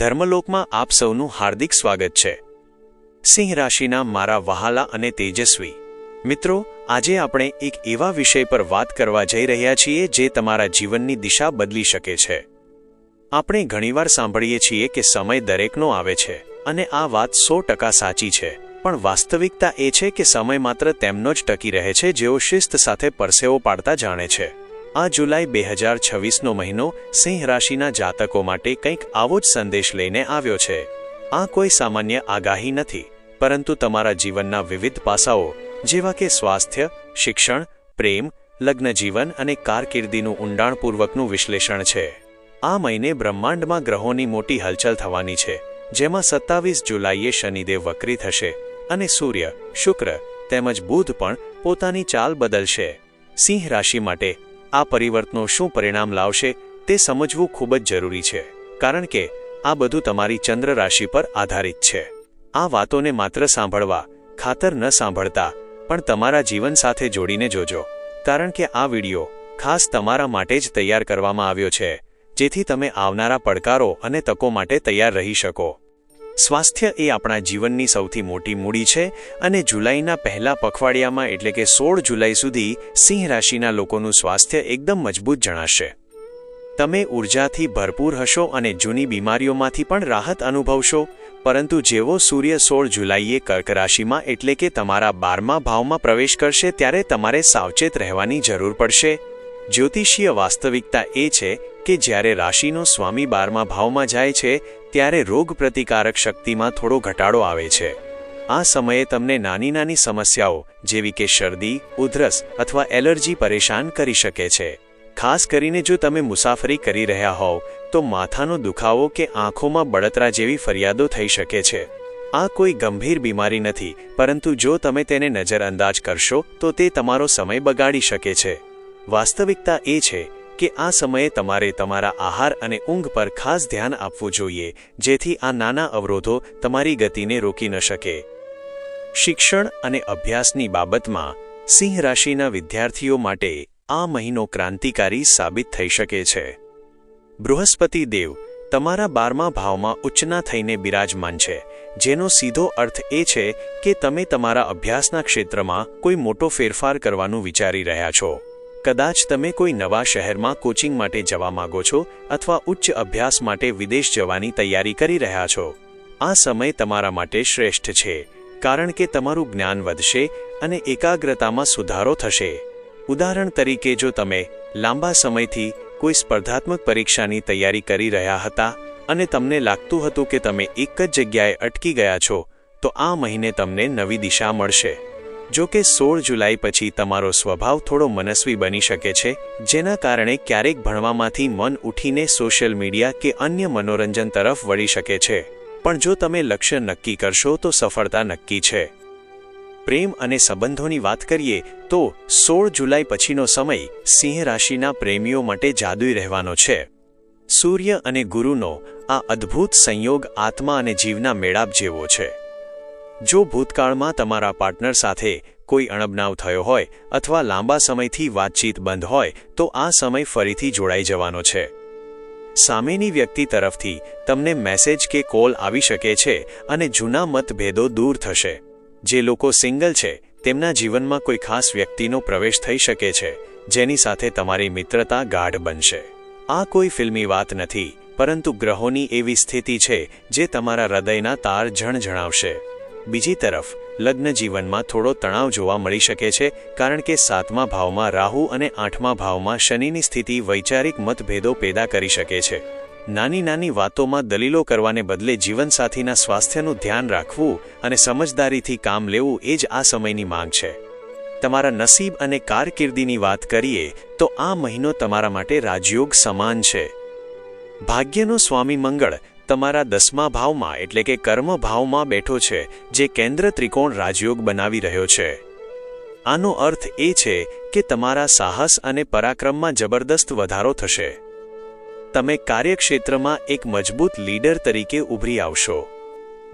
ધર્મલોકમાં આપ સૌનું હાર્દિક સ્વાગત છે। સિંહ રાશિના મારા વહાલા અને તેજસ્વી મિત્રો, આજે આપણે એક એવા વિષય પર વાત કરવા જઈ રહ્યા છીએ જે તમારા જીવનની દિશા બદલી શકે છે। આપણે ઘણીવાર સાંભળીએ છીએ કે સમય દરેકનો આવે છે અને આ વાત 100% સાચી છે, પણ વાસ્તવિકતા એ છે કે સમય માત્ર તેમનો જ ટકી રહે છે જેઓ શિસ્ત સાથે પરસેવો પાડતા જાણે છે। આ જુલાઈ 2026નો મહિનો સિંહ રાશિના જાતકો માટે કંઈક આવો જ સંદેશ લઈને આવ્યો છે। આ કોઈ સામાન્ય આગાહી નથી, પરંતુ તમારા જીવનના વિવિધ પાસાઓ જેવા કે સ્વાસ્થ્ય, શિક્ષણ, પ્રેમ, લગ્ન જીવન અને કારકિર્દીનું ઊંડાણપૂર્વકનું વિશ્લેષણ છે। આ મહિને બ્રહ્માંડમાં ગ્રહોની મોટી હલચલ થવાની છે, જેમાં 27 જુલાઈએ શનિદેવ વક્રી થશે અને સૂર્ય, શુક્ર તેમજ બુધ પણ પોતાની ચાલ બદલશે। સિંહ રાશિ માટે આ પરિવર્તનો શું પરિણામ લાવશે તે સમજવું ખૂબ જ જરૂરી છે, કારણ કે આ બધું તમારી ચંદ્ર રાશિ પર આધારિત છે। આ વાતોને માત્ર સાંભળવા ખાતર ન સાંભળતા પણ તમારા જીવન સાથે જોડીને જોજો, કારણ કે આ વિડિયો ખાસ તમારા માટે જ તૈયાર કરવામાં આવ્યો છે, જેથી તમે આવનારા પડકારો અને તકો માટે તૈયાર રહી શકો। સ્વાસ્થ્ય એ આપણા જીવનની સૌથી મોટી મૂડી છે અને જુલાઈના પહેલા પખવાડિયામાં એટલે કે 16 જુલાઈ સુધી સિંહ રાશિના લોકોનું સ્વાસ્થ્ય એકદમ મજબૂત જણાશે। તમે ઉર્જાથી ભરપૂર હશો અને જૂની બીમારીઓમાંથી પણ રાહત અનુભવશો, પરંતુ જેવો સૂર્ય 16 જુલાઈએ કર્ક રાશિમાં એટલે કે તમારા 12મા ભાવમાં પ્રવેશ કરશે ત્યારે તમારે સાવચેત રહેવાની જરૂર પડશે। જ્યોતિષીય વાસ્તવિકતા એ છે કે જ્યારે રાશિનો સ્વામી 12મા ભાવમાં જાય છે ત્યારે રોગ પ્રતિકારક શક્તિમાં થોડો ઘટાડો આવે છે। આ સમયે તમને નાની નાની સમસ્યાઓ જેવી કે શરદી, ઉધરસ અથવા એલર્જી પરેશાન કરી શકે છે। ખાસ કરીને જો તમે મુસાફરી કરી રહ્યા હોવ તો માથાનો દુખાવો કે આંખોમાં બળતરા જેવી ફરિયાદો થઈ શકે છે। આ કોઈ ગંભીર બીમારી નથી, પરંતુ જો તમે તેને નજરઅંદાજ કરશો તો તે તમારો સમય બગાડી શકે છે। વાસ્તવિકતા એ છે કે આ સમયે તમારે તમારા આહાર અને ઊંઘ પર ખાસ ધ્યાન આપવું જોઈએ, જેથી આ નાના અવરોધો તમારી ગતિને રોકી ન શકે। શિક્ષણ અને અભ્યાસની બાબતમાં સિંહ રાશિના વિદ્યાર્થીઓ માટે આ મહિનો ક્રાંતિકારી સાબિત થઈ શકે છે। બૃહસ્પતિ દેવ તમારા 12મા ભાવમાં ઉચ્ચના થઈને બિરાજમાન છે, જેનો સીધો અર્થ એ છે કે તમે તમારા અભ્યાસના ક્ષેત્રમાં કોઈ મોટો ફેરફાર કરવાનું વિચારી રહ્યા છો। કદાચ તમે કોઈ નવા શહેરમાં કોચિંગ માટે જવા માંગો છો અથવા ઉચ્ચ અભ્યાસ માટે વિદેશ જવાની તૈયારી કરી રહ્યા છો। આ સમય તમારા માટે શ્રેષ્ઠ છે, કારણ કે તમારું જ્ઞાન વધશે અને એકાગ્રતામાં સુધારો થશે। ઉદાહરણ તરીકે, જો તમે લાંબા સમયથી કોઈ સ્પર્ધાત્મક પરીક્ષાની તૈયારી કરી રહ્યા હતા અને તમને લાગતું હતું કે તમે એક જ જગ્યાએ અટકી ગયા છો, તો આ મહિને તમને નવી દિશા મળશે। જો કે 16 જુલાઈ પછી તમારો સ્વભાવ થોડો મનસ્વી બની શકે છે, જેના કારણે ક્યારેક ભણવામાંથી મન ઉઠીને સોશિયલ મીડિયા કે અન્ય મનોરંજન તરફ વળી શકે છે, પણ જો તમે લક્ષ્ય નક્કી કરશો તો સફળતા નક્કી છે। પ્રેમ અને સંબંધોની વાત કરીએ તો 16 જુલાઈ પછીનો સમય સિંહ રાશિના પ્રેમીઓ માટે જાદુઈ રહેવાનો છે। સૂર્ય અને ગુરુનો આ અદ્ભુત સંયોગ આત્મા અને જીવના મેળાપ જેવો છે। જો ભૂતકાળમાં તમારા પાર્ટનર સાથે કોઈ અણબનાવ થયો હોય અથવા લાંબા સમયથી વાતચીત બંધ હોય તો આ સમય ફરીથી જોડાઈ જવાનો છે। સામેની વ્યક્તિ તરફથી તમને મેસેજ કે કોલ આવી શકે છે અને જૂના મતભેદો દૂર થશે। જે લોકો સિંગલ છે તેમના જીવનમાં કોઈ ખાસ વ્યક્તિનો પ્રવેશ થઈ શકે છે, જેની સાથે તમારી મિત્રતા ગાઢ બનશે। આ કોઈ ફિલ્મી વાત નથી, પરંતુ ગ્રહોની એવી સ્થિતિ છે જે તમારા હૃદયના તાર ઝણઝણાવશે। બીજી તરફ લગ્ન જીવનમાં થોડો તણાવ જોવા મળી શકે છે, કારણ કે 7મા ભાવમાં રાહુ અને 8મા ભાવમાં શનિની સ્થિતિ વૈચારિક મતભેદો પેદા કરી શકે છે। નાની નાની વાતોમાં દલીલો કરવાને બદલે જીવનસાથીના સ્વાસ્થ્યનું ધ્યાન રાખવું અને સમજદારીથી કામ લેવું એ જ આ સમયની માંગ છે। તમારા નસીબ અને કારકિર્દીની વાત કરીએ તો આ મહિનો તમારા માટે રાજયોગ સમાન છે। ભાગ્યનો સ્વામી મંગળ તમારા 10મા ભાવમાં એટલે કે કર્મ ભાવમાં બેઠો છે, જે કેન્દ્ર ત્રિકોણ રાજયોગ બનાવી રહ્યો છે। આનો અર્થ એ છે કે તમારા સાહસ અને પરાક્રમમાં જબરદસ્ત વધારો થશે। તમે કાર્યક્ષેત્રમાં એક મજબૂત લીડર તરીકે ઉભરી આવશો।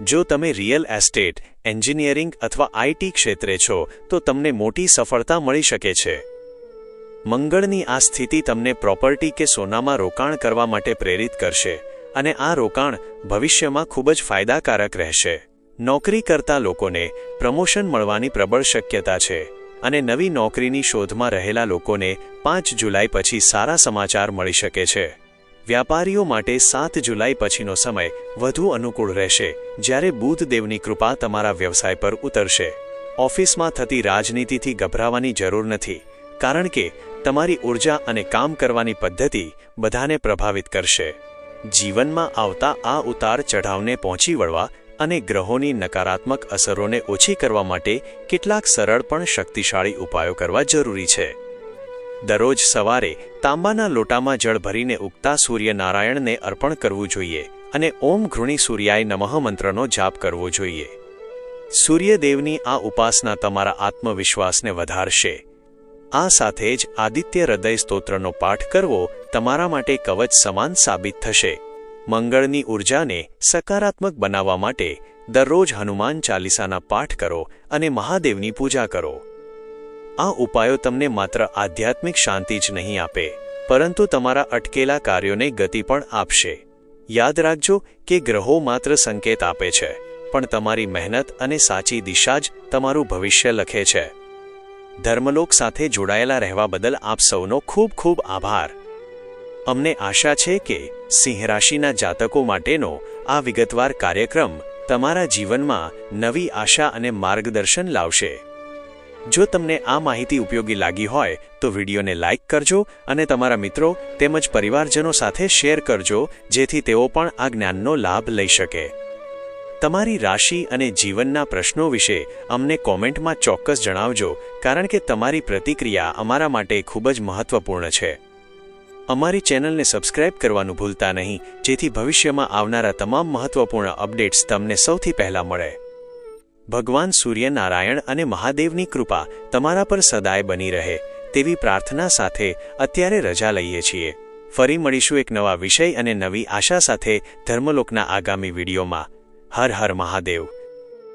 જો તમે રિયલ એસ્ટેટ, એન્જિનિયરિંગ અથવા આઈટી ક્ષેત્રે છો તો તમને મોટી સફળતા મળી શકે છે। મંગળની આ સ્થિતિ તમને પ્રોપર્ટી કે સોનામાં રોકાણ કરવા માટે પ્રેરિત કરશે અને આ રોકાણ ભવિષ્યમાં ખૂબ જ ફાયદાકારક રહેશે. નોકરી કરતા લોકોને પ્રમોશન મળવાની પ્રબળ શક્યતા છે અને નવી નોકરીની શોધમાં રહેલા લોકોને 5 જુલાઈ પછી સારા સમાચાર મળી શકે છે. વ્યાપારીઓ માટે 7 જુલાઈ પછીનો સમય વધુ અનુકૂળ રહેશે, જ્યારે બુધ દેવની કૃપા તમારા વ્યવસાય પર ઉતરશે. ઓફિસમાં થતી રાજનીતિથી ગભરાવાની જરૂર નથી, કારણ કે તમારી ઊર્જા અને કામ કરવાની પદ્ધતિ બધાને પ્રભાવિત કરશે. જીવનમાં આવતા આ ઉતાર ચઢાવને પહોંચી વળવા અને ગ્રહોની નકારાત્મક અસરોને ઓછી કરવા માટે કેટલાક સરળ પણ શક્તિશાળી ઉપાયો કરવા જરૂરી છે. દરરોજ સવારે તાંબાના લોટામાં જળ ભરીને ઉગતા સૂર્યનારાયણને અર્પણ કરવું જોઈએ અને ઓમ ઘૃણી સૂર્યાય નમઃ મંત્રનો જાપ કરવો જોઈએ. સૂર્યદેવની આ ઉપાસના તમારા આત્મવિશ્વાસને વધારશે. આ સાથે જ આદિત્ય હૃદય સ્તોત્રનો પાઠ કરવો તમારા માટે કવચ સમાન સાબિત થશે. મંગળની ઊર્જાને સકારાત્મક બનાવવા માટે દરરોજ હનુમાન ચાલીસાના પાઠ કરો અને મહાદેવની પૂજા કરો. આ ઉપાયો તમને માત્ર આધ્યાત્મિક શાંતિ જ નહીં આપે, પરંતુ તમારા અટકેલા કાર્યોને ગતિ પણ આપશે. યાદ રાખજો કે ગ્રહો માત્ર સંકેત આપે છે, પણ તમારી મહેનત અને સાચી દિશા જ તમારું ભવિષ્ય લખે છે. ધર્મલોક સાથે જોડાયેલા રહેવા બદલ આપ સૌનો ખૂબ ખૂબ આભાર. અમને આશા છે કે સિંહ રાશિના જાતકો માટેનો આ વિગતવાર કાર્યક્રમ તમારા જીવનમાં નવી આશા અને માર્ગદર્શન લાવશે. જો તમને આ માહિતી ઉપયોગી લાગી હોય તો વિડીયોને લાઇક કરજો અને તમારા મિત્રો તેમજ પરિવારજનો સાથે શેર કરજો, જેથી તેઓ પણ આ જ્ઞાનનો લાભ લઈ શકે. તમારી રાશિ અને જીવનના પ્રશ્નો વિશે અમને કોમેન્ટમાં ચોક્કસ જણાવજો, કારણ કે તમારી પ્રતિક્રિયા અમારા માટે ખૂબ જ મહત્વપૂર્ણ છે. અમારી ચેનલને સબસ્ક્રાઇબ કરવાનું ભૂલતા નહીં, જેથી ભવિષ્યમાં આવનારા તમામ મહત્વપૂર્ણ અપડેટ્સ તમને સૌથી પહેલા મળે. ભગવાન સૂર્યનારાયણ અને મહાદેવની કૃપા તમારા પર સદાય બની રહે તેવી પ્રાર્થના સાથે અત્યારે રજા લઈએ છીએ. ફરી મળીશું એક નવા વિષય અને નવી આશા સાથે ધર્મલોકના આગામી વિડીયોમાં. હર હર મહાદેવ.